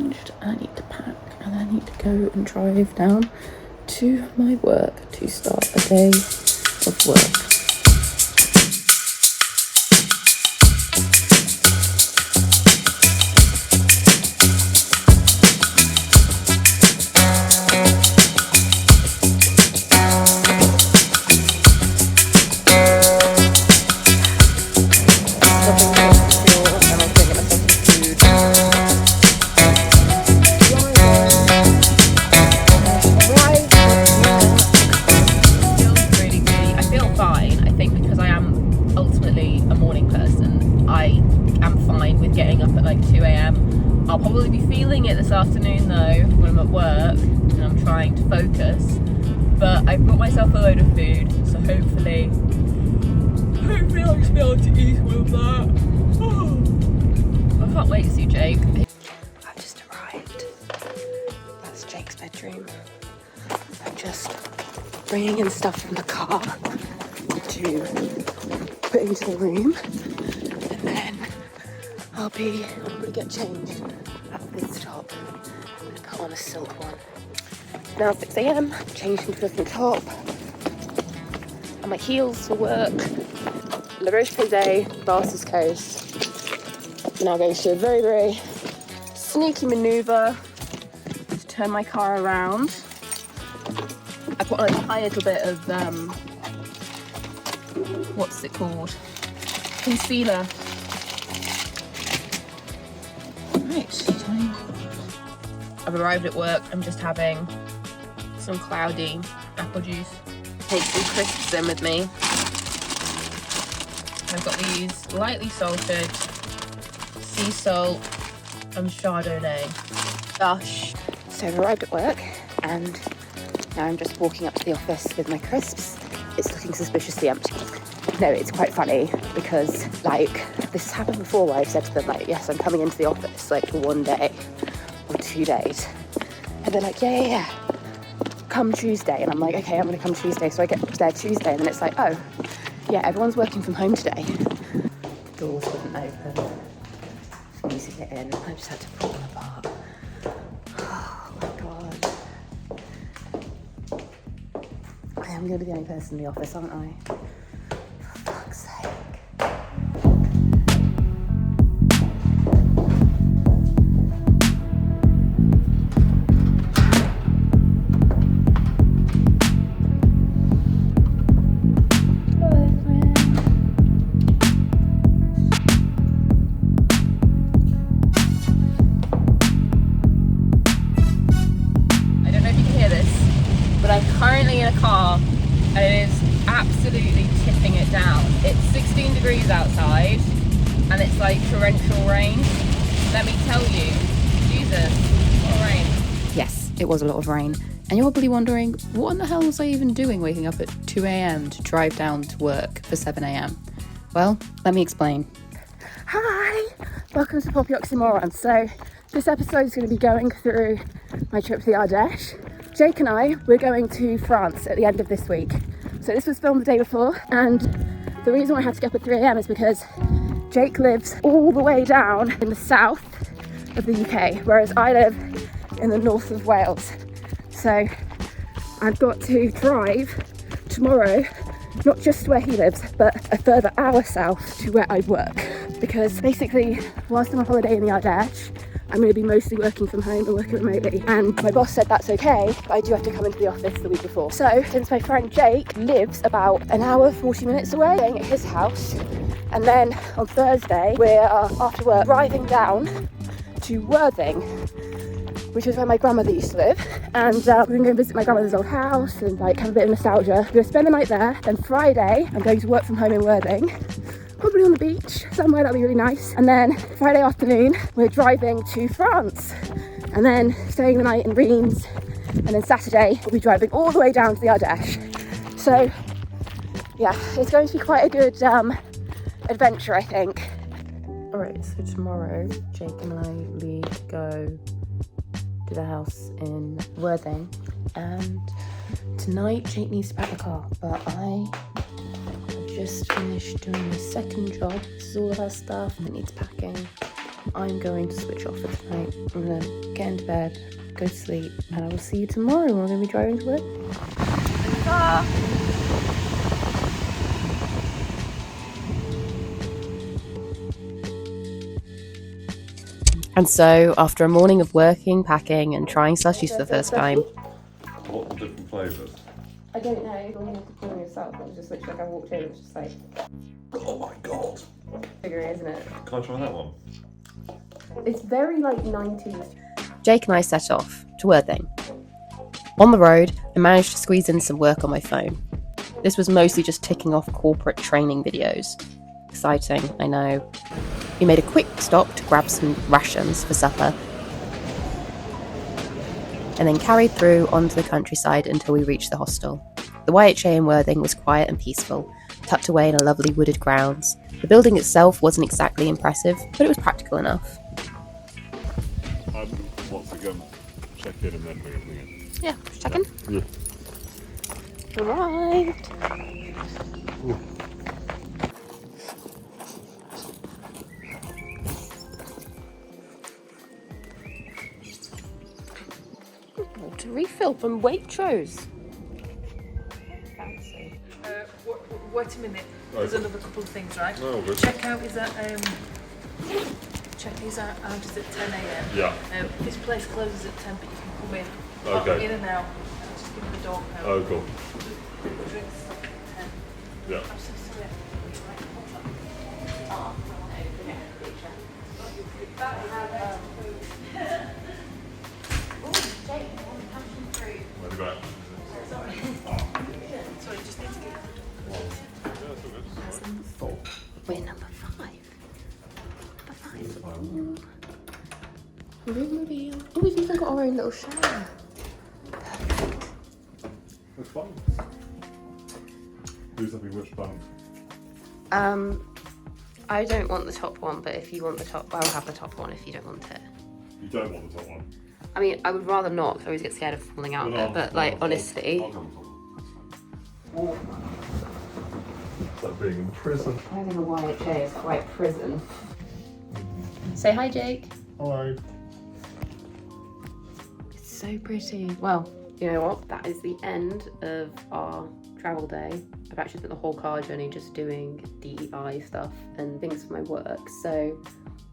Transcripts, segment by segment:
changed, and I need to pack, and I need to go and drive down to my work to start a day of work. I'll probably be feeling it this afternoon though when I'm at work and I'm trying to focus, but I've brought myself a load of food, so hopefully I'll just be able to eat with that. I can't wait to see Jake. I've just arrived. That's Jake's bedroom. I'm just bringing in stuff from the car to put into the room, and then I'll probably get changed at this top. I'm gonna put on a silk one. It's now 6 AM, changed into a different top. And my heels for work. La Roche-Posay, Barces Coast. I'm now going to do a very, very sneaky manoeuvre to turn my car around. I put on a tiny little bit of, what's it called? Concealer. I've arrived at work. I'm just having some cloudy apple juice. Take some crisps in with me. I've got these lightly salted sea salt and Chardonnay. Gosh. So I've arrived at work and now I'm just walking up to the office with my crisps. It's looking suspiciously empty. No, it's quite funny because this has happened before where I've said to them yes, I'm coming into the office for 1 day or 2 days. And they're like, yeah, come Tuesday. And I'm like, okay, I'm gonna come Tuesday. So I get there Tuesday and then it's oh, yeah, everyone's working from home today. The doors wouldn't open for me to get in. I just had to pull them apart. Oh my God. I am gonna be the only person in the office, aren't I? Currently in a car and it is absolutely tipping it down. It's 16 degrees outside and it's torrential rain. Let me tell you, Jesus, what a rain. Yes, it was a lot of rain. And you're probably wondering, what in the hell was I even doing waking up at 2 AM to drive down to work for 7 AM? Well, let me explain. Hi, welcome to Poppy Oxymoron. So this episode is going to be going through my trip to the Ardèche. Jake and I, we're going to France at the end of this week. So this was filmed the day before, and the reason why I had to get up at 3 AM is because Jake lives all the way down in the south of the UK, whereas I live in the north of Wales. So I've got to drive tomorrow, not just where he lives, but a further hour south to where I work. Because basically, whilst I'm on holiday in the Ardèche, I'm going to be mostly working from home and working remotely, and my boss said that's okay, but I do have to come into the office the week before. So since my friend Jake lives about an hour 40 minutes away, staying at his house, and then on Thursday we're after work driving down to Worthing, which is where my grandmother used to live, and we're going to go visit my grandmother's old house and have a bit of nostalgia. We're going to spend the night there. Then Friday I'm going to work from home in Worthing, probably on the beach somewhere. That'll be really nice. And then Friday afternoon we're driving to France and then staying the night in Reims, and then Saturday we'll be driving all the way down to the Ardèche. So yeah, it's going to be quite a good adventure, I think. Alright, so tomorrow Jake and I leave to go to the house in Worthing, and tonight Jake needs to pack the car, but I just finished doing my second job. This is all of our stuff that needs packing. I'm going to switch off for tonight. I'm going to get into bed, go to sleep, and I will see you tomorrow when we're going to be driving to work. And so, after a morning of working, packing, and trying slushies for the first time... What are the different flavours? I don't know, you'll have to pour them yourself. It was just literally like I walked in, it was just like... Oh my god. Sugary, isn't it? Can I try that one? It's very like 90s. Jake and I set off to Worthing. On the road, I managed to squeeze in some work on my phone. This was mostly just ticking off corporate training videos. Exciting, I know. We made a quick stop to grab some rations for supper, and then carried through onto the countryside until we reached the hostel. The YHA in Worthing was quiet and peaceful, tucked away in a lovely wooded grounds. The building itself wasn't exactly impressive, but it was practical enough. Once again, check in and then bring everything in. Yeah, check in. Yeah. Arrived. Ooh. Water refill from Waitrose. Fancy. Wait a minute. There's another couple of things, right? No, good. Checkout is at out is at 10 a.m. Yeah. This place closes at 10, but you can come in. Okay. In and out. Just give me the door code. Oh, cool. Drinks stop at 10. Yeah. I'm so sorry. Where do you go? Sorry, just need to get We're number 5. Room reveal. Oh, we've even got our own little shower. Which one? Who's having which bunk? I don't want the top one, but if you want the top, I'll have the top one if you don't want it. You don't want the top one? I mean, I would rather not, 'cause I always get scared of falling out of it, but like, honestly. I'll come on. It's like being in prison. I think a YHA is quite prison. Say hi, Jake. Hello. It's so pretty. Well, you know what? That is the end of our travel day. I've actually spent the whole car journey just doing DEI stuff and things for my work. So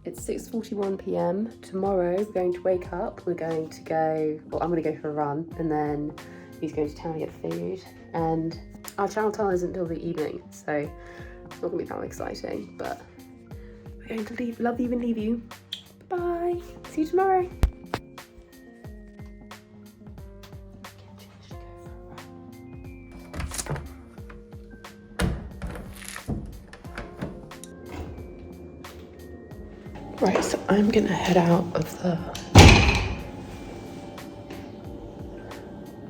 it's 6:41 p.m. Tomorrow we're going to wake up. We're going to go, well, I'm going to go for a run, and then he's going to town to get food. And our channel tunnel isn't until the evening, so it's not going to be that exciting, but we're going to leave, love you and leave you. Bye. See you tomorrow. Right, so I'm gonna head out of the...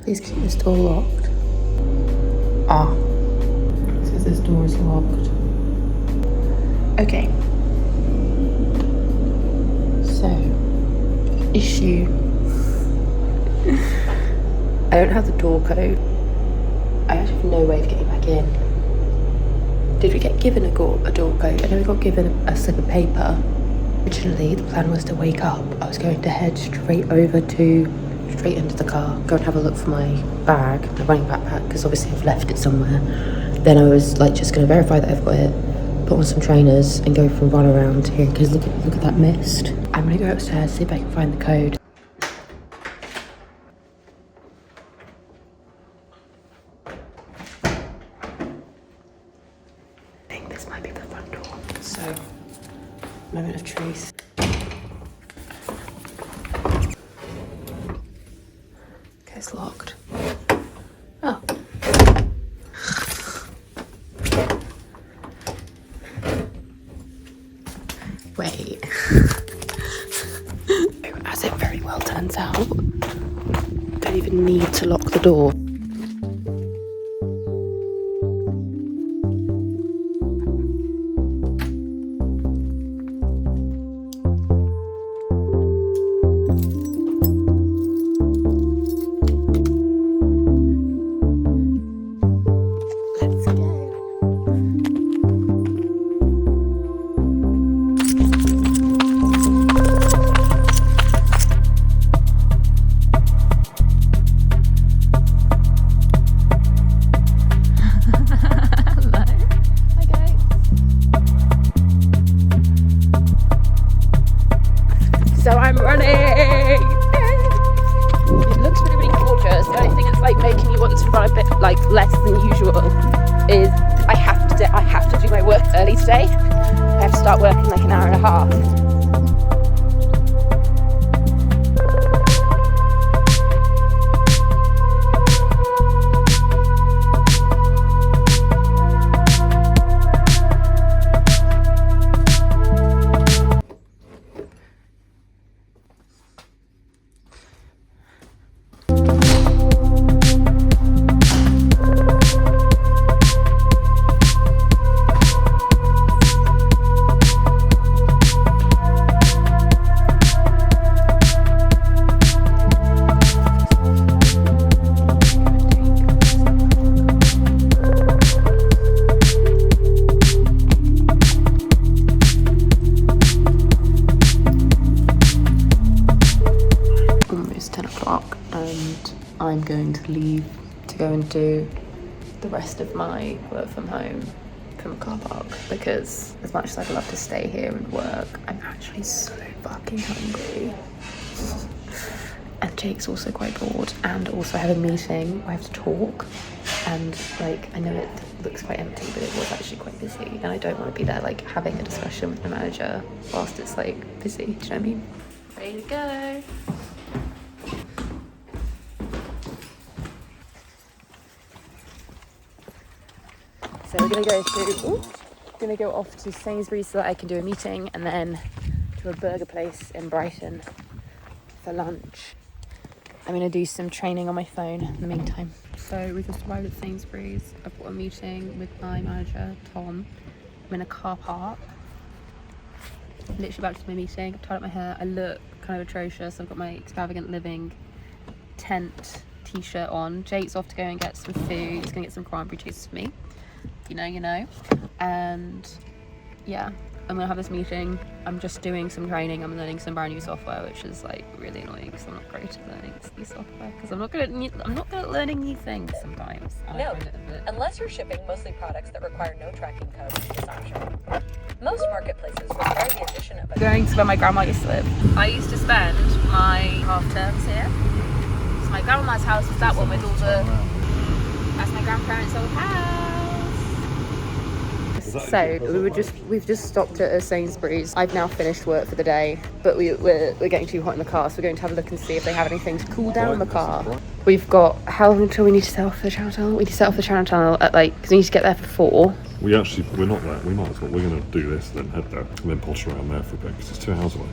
Please keep this door locked. Ah, it says this door is locked. Okay. So, issue. I don't have the door code. I actually have no way of getting back in. Did we get given a door code? I know we got given a slip of paper. Originally, the plan was to wake up. I was going to head straight into the car, go and have a look for my bag, my running backpack, because obviously I've left it somewhere. Then I was like just going to verify that I've got it, put on some trainers and go for a run around here, because look at that mist. I'm going to go upstairs, see if I can find the code. I think this might be the front door. So, moment of truth. Okay, it's locked. Oh. Wait. As it very well turns out, don't even need to lock the door. start work in like an hour and a half. And I'm going to leave to go and do the rest of my work from home from a car park, because as much as I'd love to stay here and work, I'm actually so fucking hungry. And Jake's also quite bored, and also I have a meeting where I have to talk, and like I know it looks quite empty, but it was actually quite busy, and I don't want to be there like having a discussion with my manager whilst it's like busy. Do you know what I mean? Ready to go. So we're gonna go off to Sainsbury's so that I can do a meeting, and then to a burger place in Brighton for lunch. I'm gonna do some training on my phone in the meantime. So we just arrived at Sainsbury's. I've got a meeting with my manager, Tom. I'm in a car park. Literally about to do my meeting. I've tied up my hair. I look kind of atrocious. I've got my extravagant living tent t-shirt on. Jake's off to go and get some food. He's gonna get some cranberry juice for me. You know. And yeah, I'm gonna have this meeting. I'm just doing some training. I'm learning some brand new software, which is like really annoying because I'm not great at learning new software, because I'm not good at learning new things sometimes. Note, unless you're shipping mostly products that require no tracking code, it's optional. Most marketplaces require the addition of a... Going to where my grandma used to live. I used to spend my half terms here. So my grandma's house was that one with all the... That's my grandparents' old house. So we've just stopped at a Sainsbury's. I've now finished work for the day, but we're getting too hot in the car, so we're going to have a look and see if they have anything to cool down the car. We've got, how long until we need to set off for the Channel Tunnel? We need to set off the Channel Tunnel at because we need to get there for 4. We're not there. We might as well. We're going to do this, then head there, and then posh around there for a bit, because it's 2 hours away.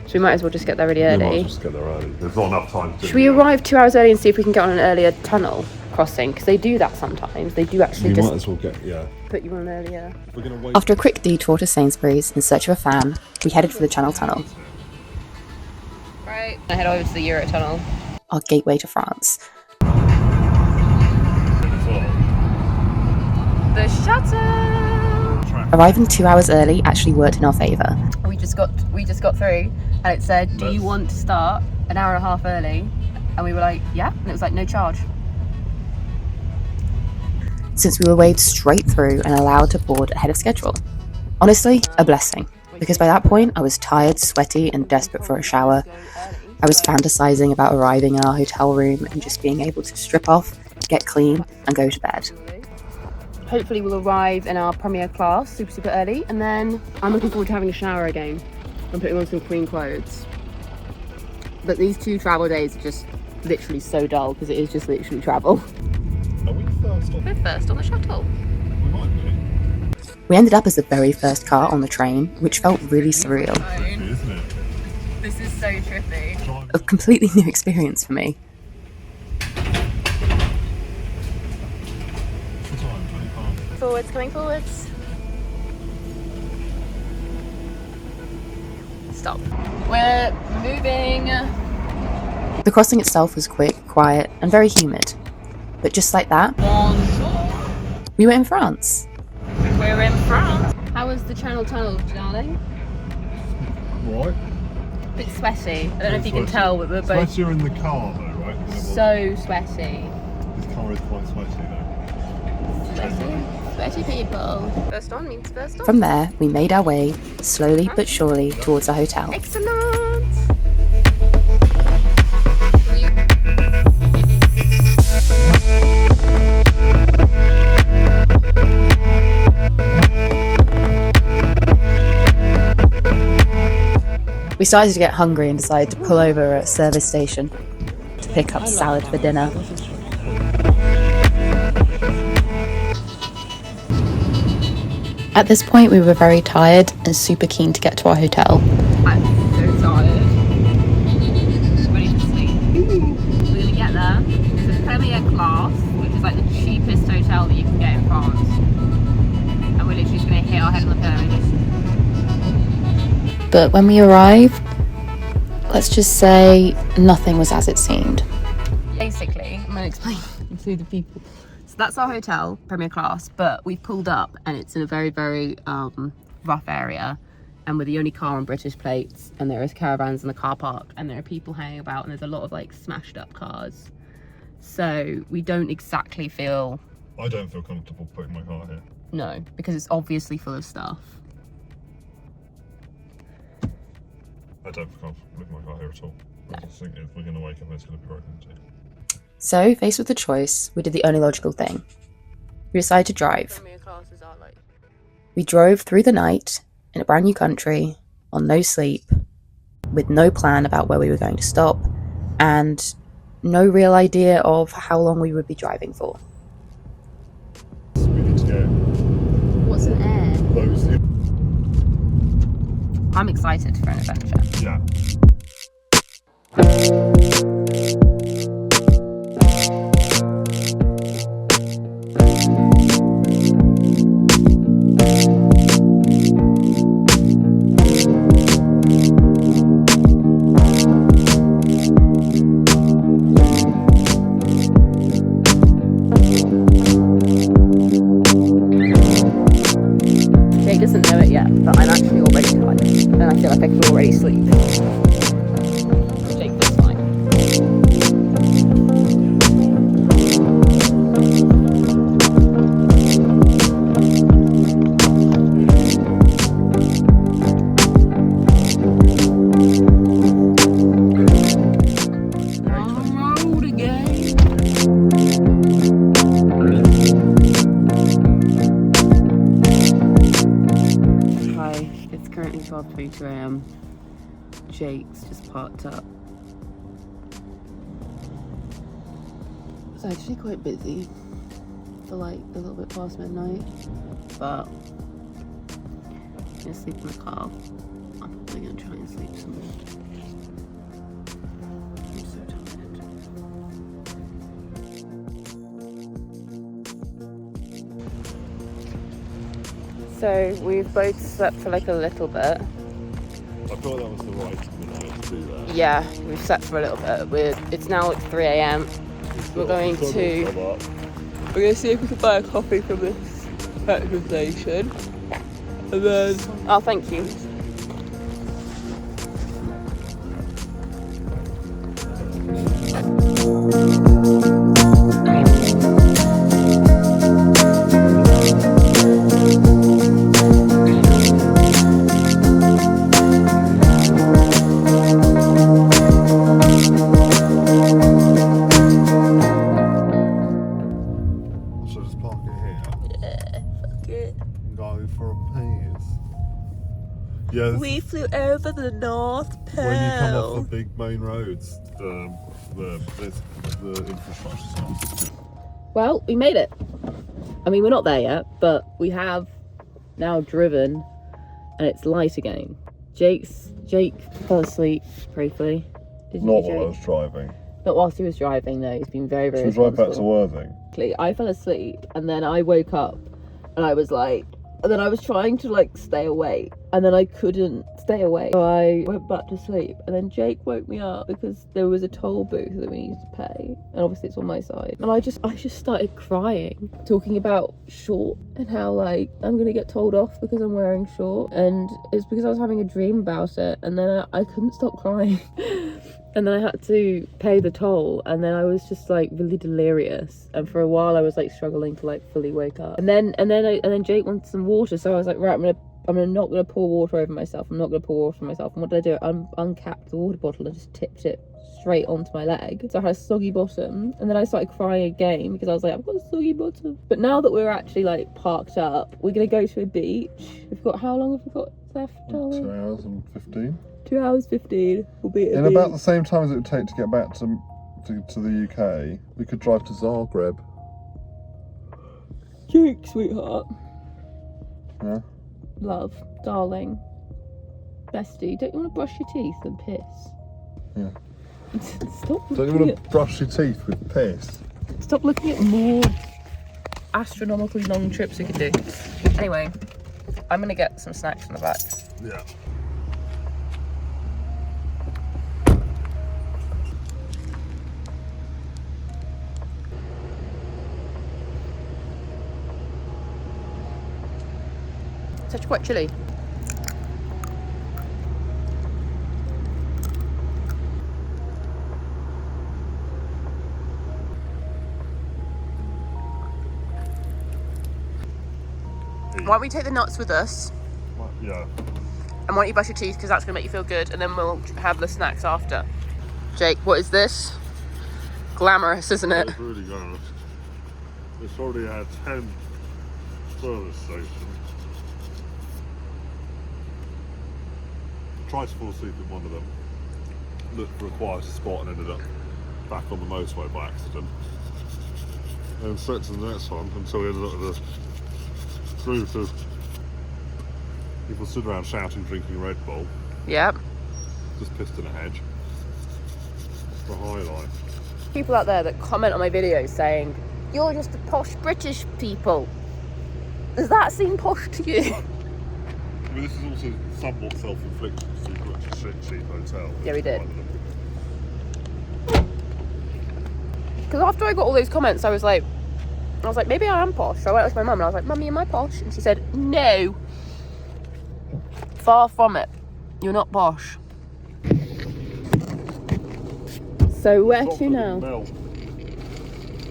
So we might as well just get there really early. We might as well just get there early. There's not enough time to... Should we arrive 2 hours early and see if we can get on an earlier tunnel crossing? Because they do that sometimes. They do actually might as well put you on earlier. We're gonna wait. After a quick detour to Sainsbury's in search of a fan, we headed for the Channel Tunnel, Right, I head over to the Eurotunnel. our gateway to France. The shuttle. Arriving 2 hours early actually worked in our favour. We just got through, and it said, "Do you want to start an hour and a half early?" And we were like, "Yeah," and it was like, "No charge." Since we were waved straight through and allowed to board ahead of schedule. Honestly, a blessing, because by that point I was tired, sweaty and desperate for a shower. I was fantasizing about arriving in our hotel room and just being able to strip off, get clean and go to bed. Hopefully we'll arrive in our premier class super early, and then I'm looking forward to having a shower again and putting on some clean clothes. But these 2 travel days are just literally so dull, because it is just literally travel. Are we first on? We're first on the shuttle. We might be. We ended up as the very first car on the train, which felt really surreal. Isn't it? This is so trippy. A completely new experience for me. Forwards, coming forwards. Stop. We're moving. The crossing itself was quick, quiet and very humid. But just like that, Bonjour. we were in France. We're in France. How was the Channel Tunnel, darling? Right. A bit sweaty. I don't know if you can tell, but we're both Unless you're in the car though, right? so sweaty. This car is quite sweaty though. Sweaty people. First on means first on. From there, we made our way, slowly but surely, towards our hotel. Excellent! started to get hungry and decided to pull over at a service station to pick up salad for dinner. At this point, we were very tired and super keen to get to our hotel. I'm so tired. Ready to sleep. We're gonna get there. There's a Premier Class, which is like the cheapest hotel that you can get in France. And we're literally just gonna hit our head on the pillow and just... But when we arrived, let's just say nothing was as it seemed. Basically, I'm gonna explain to the people. So that's our hotel, Premier Class, but we've pulled up and it's in a very, very rough area, and we're the only car on British plates, and there is caravans in the car park, and there are people hanging about, and there's a lot of like smashed up cars. So we don't exactly feel... I don't feel comfortable putting my car here. No, because it's obviously full of stuff. I don't feel comfortable with my car here at all. I just think if we're going to wake up, it's going to be broken too. So, faced with the choice, we did the only logical thing. We decided to drive. Premier Classes are like... We drove through the night in a brand new country, on no sleep, with no plan about where we were going to stop, and no real idea of how long we would be driving for. We need to go. What's an air? Those. I'm excited for an adventure. Yeah. Jake doesn't know it yet, but I'm actually already tired, and I feel like I can already sleep. Jake feels fine. Hi, it's currently 12:22 AM. Jake's just parked up. It's actually quite busy for like a little bit past midnight, but I'm gonna sleep in the car. I'm probably gonna try and sleep some more. I'm so tired. So we've both slept for like a little bit. I thought that was the right time of night to do that. Yeah, we've slept for a little bit. It's now like 3 AM. We're going to see if we can buy a coffee from this petrol station. And then... Oh, thank you. So just park it here. Yeah, fuck it. Go for a piss. Yeah. We flew over the North Pole. When you come off the big main roads, the infrastructure's not. Well, we made it. I mean, we're not there yet, but we have now driven, and it's light again. Jake fell asleep briefly. Did you, Not Jake? while I was driving. Not whilst he was driving, no. He's been very, very So we drive back to responsible. Worthing. I fell asleep, and then I woke up, and I was like, and then I was trying to like stay awake, and then I couldn't stay awake, so I went back to sleep. And then Jake woke me up because there was a toll booth that we needed to pay, and obviously it's on my side. And I just started crying, talking about short and how like I'm gonna get told off because I'm wearing short, and it's because I was having a dream about it, and then I couldn't stop crying. And then I had to pay the toll, and then I was just like really delirious, and for a while I was like struggling to like fully wake up. And then Jake wanted some water, so I was like, right, I'm not gonna pour water over myself. I'm not gonna pour water on myself. And what did I do? I uncapped the water bottle and just tipped it straight onto my leg, so I had a soggy bottom. And then I started crying again because I was like, I've got a soggy bottom. But now that we're actually like parked up, we're gonna go to a beach. We've got, how long have we got? left, 2 hours and 15. 2 hours 15 will be In about the same time as it would take to get back to the UK, we could drive to Zagreb. Jake, sweetheart. Yeah. Love, darling, bestie, don't you want to brush your teeth and piss? Yeah. Stop Don't you looking want to brush your teeth with piss? Stop looking at more astronomically long trips we could do. Anyway, I'm gonna get some snacks in the back. Yeah. It's actually quite chilly. Why don't we take the nuts with us? Yeah. And why don't you brush your teeth because that's going to make you feel good, and then we'll have the snacks after. Jake, what is this? Glamorous, isn't it? It's really glamorous. It's already had 10 service stations. Tried to fall asleep in one of them. Looked for a quieter spot and ended up back on the motorway by accident. And straight to the next one until we ended up with a group of people stood around shouting, drinking Red Bull. Yep. Just pissed in a hedge. The highlight. People out there that comment on my videos saying, "You're just a posh British people." Does that seem posh to you? I mean, this is also somewhat self-inflicted because we booked a cheap hotel. Yeah, we did. Because after I got all those comments, I was like, maybe I am posh. So I went with my mum and I was like, "Mummy, am I posh?" And she said, "No. Far from it. You're not posh." So where to now? Milk.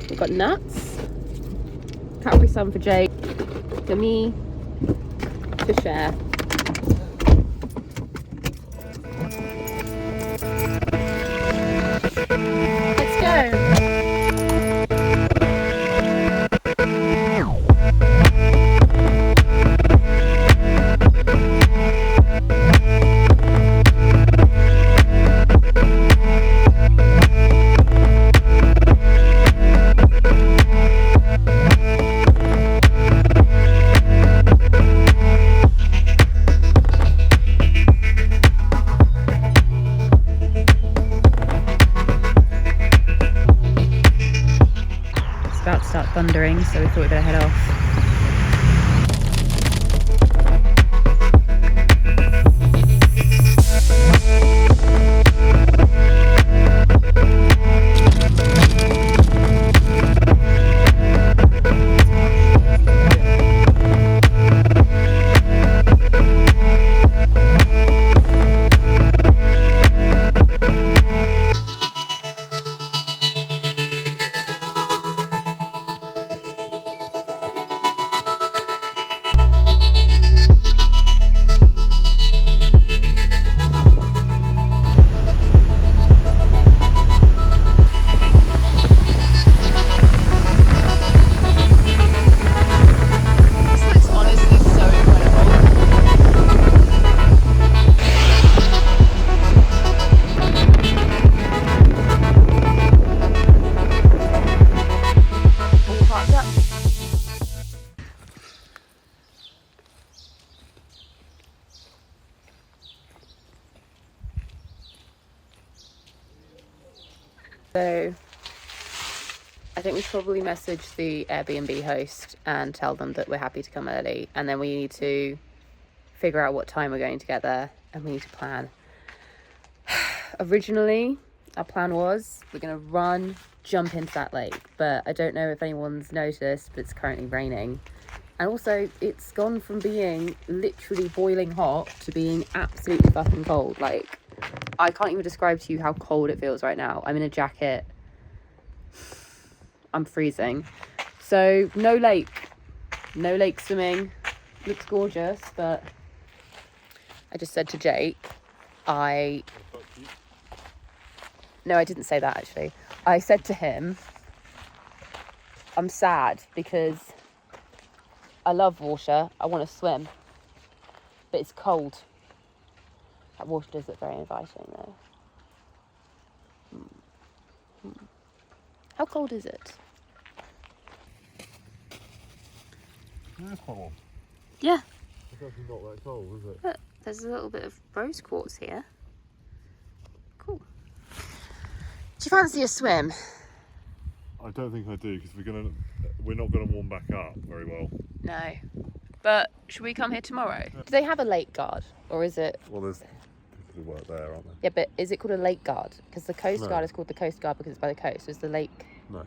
We've got nuts, Cadbury Sun for Jake, for me to share. Let's go. About to start thundering, so we thought we'd better head off. So I think we should probably message the Airbnb host and tell them that we're happy to come early, and then we need to figure out what time we're going to get there, and we need to plan. Originally, our plan was we're going to run, jump into that lake, but I don't know if anyone's noticed, but it's currently raining. And also, it's gone from being literally boiling hot to being absolutely fucking cold. Like, I can't even describe to you how cold it feels right now. I'm in a jacket. I'm freezing. So, no lake swimming. Looks gorgeous, but I just said to Jake, no, I didn't say that actually. I said to him, I'm sad because I love water. I want to swim. but it's cold. That water does look very inviting though. How cold is it? Yeah, it's quite warm. Yeah. It's actually not that cold, is it? Look, there's a little bit of rose quartz here. Cool. Do you fancy a swim? I don't think I do, because we're not gonna warm back up very well. No. But should we come here tomorrow? Do they have a lake guard, or is it? Well, there's people who work there, aren't there? Yeah, but is it called a lake guard? Because the coast No. guard is called the coast guard because it's by the coast. Is the lake? No.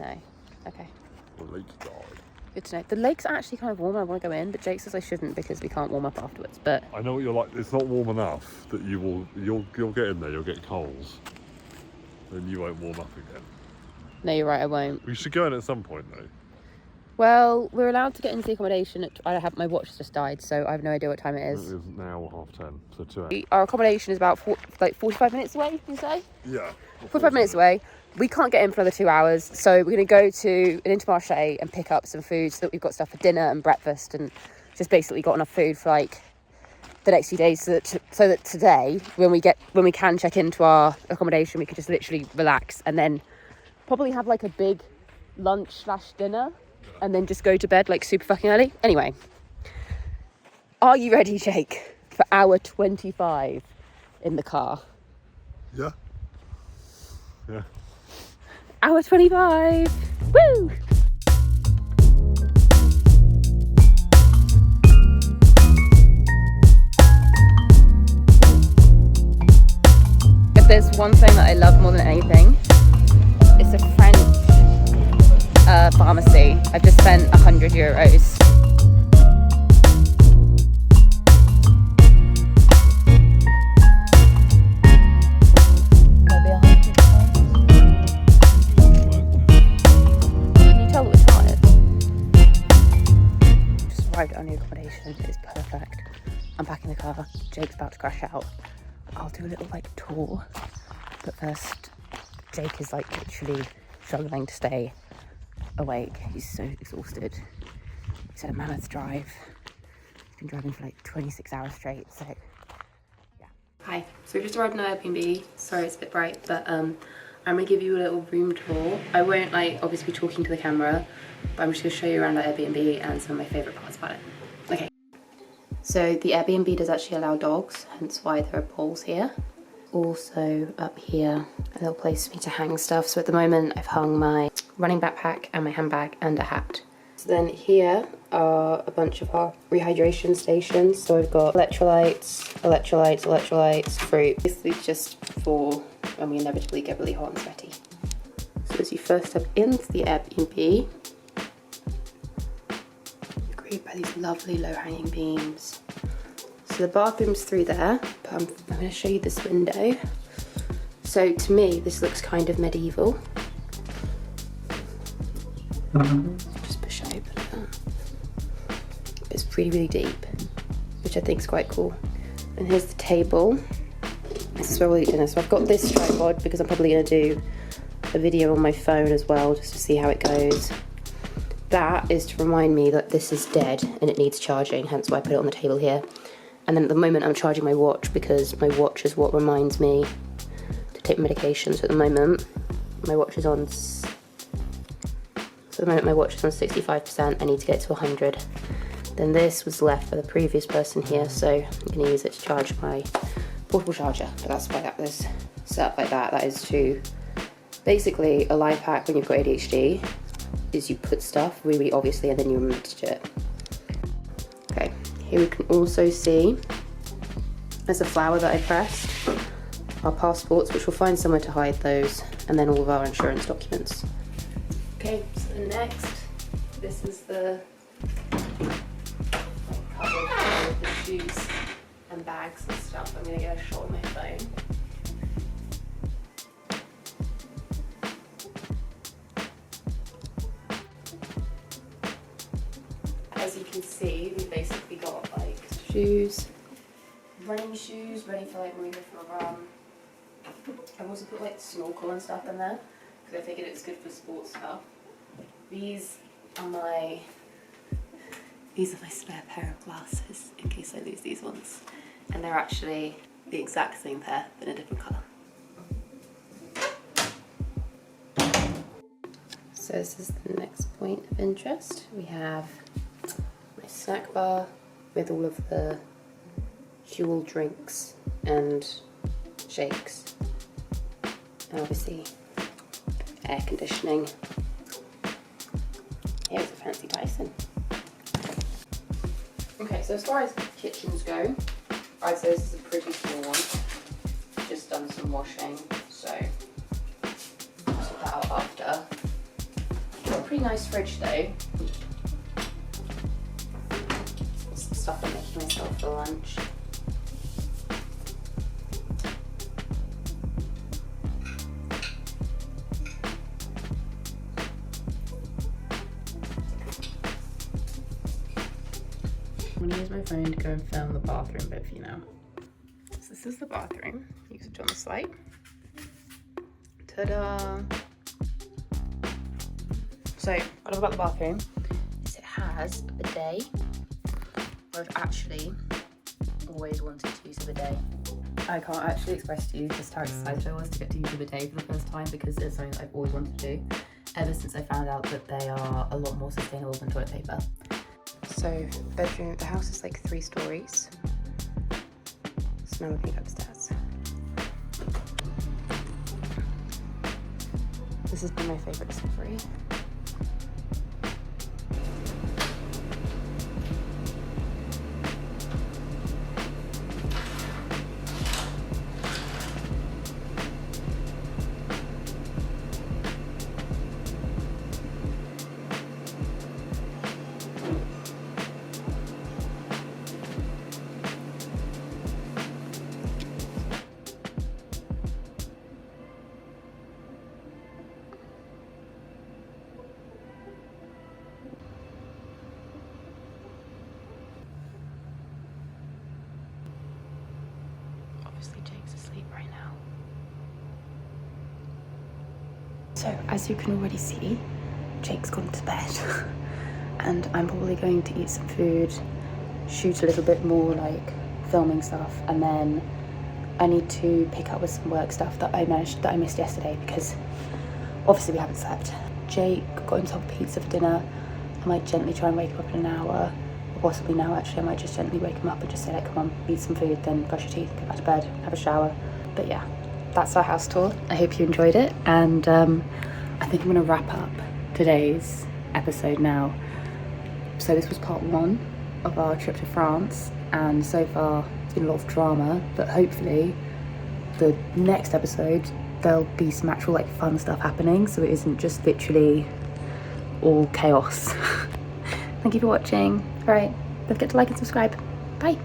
No. Okay. The lake guard. Good to know. The lake's actually kind of warm. I want to go in, but Jake says I shouldn't because we can't warm up afterwards. But I know what you're like. It's not warm enough that you'll get in there. You'll get cold, and you won't warm up again. no, you're right. I won't. We should go in at some point though. Well, we're allowed to get into the accommodation. I have my watch just died, so I have no idea what time it It is. is now 10:30, so 2 hours. Our accommodation is about 45 minutes away. You say? Yeah. 45 minutes away. We can't get in for another 2 hours, so we're going to go to an intermarche and pick up some food so that we've got stuff for dinner and breakfast, and just basically got enough food for like the next few days, so that today, when we can check into our accommodation, we can just literally relax and then probably have like a big lunch/dinner, and then just go to bed like super fucking early. Anyway, are you ready, Jake, for hour 25 in the car? Yeah. Yeah. Hour 25. Woo! If there's one thing that I love more than anything, it's a French pharmacy. I've just spent €100. Arrived at our new accommodation. It's perfect. I'm packing the car. Jake's about to crash out. I'll do a little like tour, but first Jake is like literally struggling to stay awake. He's so exhausted. He's had a mammoth drive. He's been driving for like 26 hours straight, so yeah. Hi, so we just arrived in our Airbnb. Sorry it's a bit bright, but I'm gonna give you a little room tour. I won't like obviously be talking to the camera, but I'm just gonna show you around our Airbnb and some of my favourite parts about it. Okay. So the Airbnb does actually allow dogs, hence why there are bowls here. Also up here, a little place for me to hang stuff. So at the moment I've hung my running backpack and my handbag and a hat. So then here are a bunch of our rehydration stations. So I've got electrolytes, fruit. This is just for when we inevitably get really hot and sweaty. So as you first step into the Airbnb, you're greeted by these lovely low-hanging beams. So the bathroom's through there, but I'm going to show you this window. So to me, this looks kind of medieval. Just push it open. It's really deep, which I think is quite cool. And here's the table. This is where we'll eat dinner. So I've got this tripod because I'm probably going to do a video on my phone as well, just to see how it goes. That is to remind me that this is dead and it needs charging, hence why I put it on the table here. And then at the moment I'm charging my watch because my watch is what reminds me to take medication. So at the moment my watch is on 65%. I need to get to 100. Then this was left by the previous person here, so I'm going to use it to charge my portable charger. But that's why that was set up like that. That is to basically a life hack when you've got ADHD is you put stuff really obviously and then you remember to do it. Okay, here we can also see there's a flower that I pressed, our passports, which we'll find somewhere to hide those, and then all of our insurance documents. Okay, so next, this is the cupboard with the shoes and bags and stuff. I'm going to get a shot on my phone. As you can see, we basically got like shoes, running shoes, ready for like when we go for a run. I've also put like snorkel and stuff in there because I figured it's good for sports stuff. These are my These are my spare pair of glasses in case I lose these ones. And they're actually the exact same pair, but in a different colour. So this is the next point of interest. We have my snack bar with all of the fuel drinks and shakes. And obviously air conditioning. Here's a fancy Dyson. Okay, so as far as kitchens go, I'd say this is a pretty small one. Just done some washing, so I'll sort that out after. Got a pretty nice fridge though. Some stuff I'm making myself for lunch. I'm going to use my phone to go and film the bathroom bit for you now. So this is the bathroom. You can do on the slide. Ta-da! So, what I love about the bathroom is it has a bidet. I've actually always wanted to use a bidet. I can't actually express to you just how excited I was to get to use a bidet for the first time because it's something that I've always wanted to do ever since I found out that they are a lot more sustainable than toilet paper. So, bedroom, the house is like 3 stories. So now we're going upstairs. This has been my favourite discovery. Jake's asleep right now. So as you can already see, Jake's gone to bed and I'm probably going to eat some food, shoot a little bit more like filming stuff, and then I need to pick up with some work stuff that I missed yesterday because obviously we haven't slept. Jake got himself pizza for dinner. I might gently try and wake him up in an hour. Possibly now actually, I might just gently wake him up and just say like, come on, eat some food, then brush your teeth, go back to bed, have a shower. But yeah, that's our house tour. I hope you enjoyed it, and I think I'm gonna wrap up today's episode now. So this was part 1 of our trip to France, and so far it's been a lot of drama, but hopefully the next episode there'll be some actual like fun stuff happening, so it isn't just literally all chaos. Thank you for watching. All right, don't forget to like and subscribe. Bye.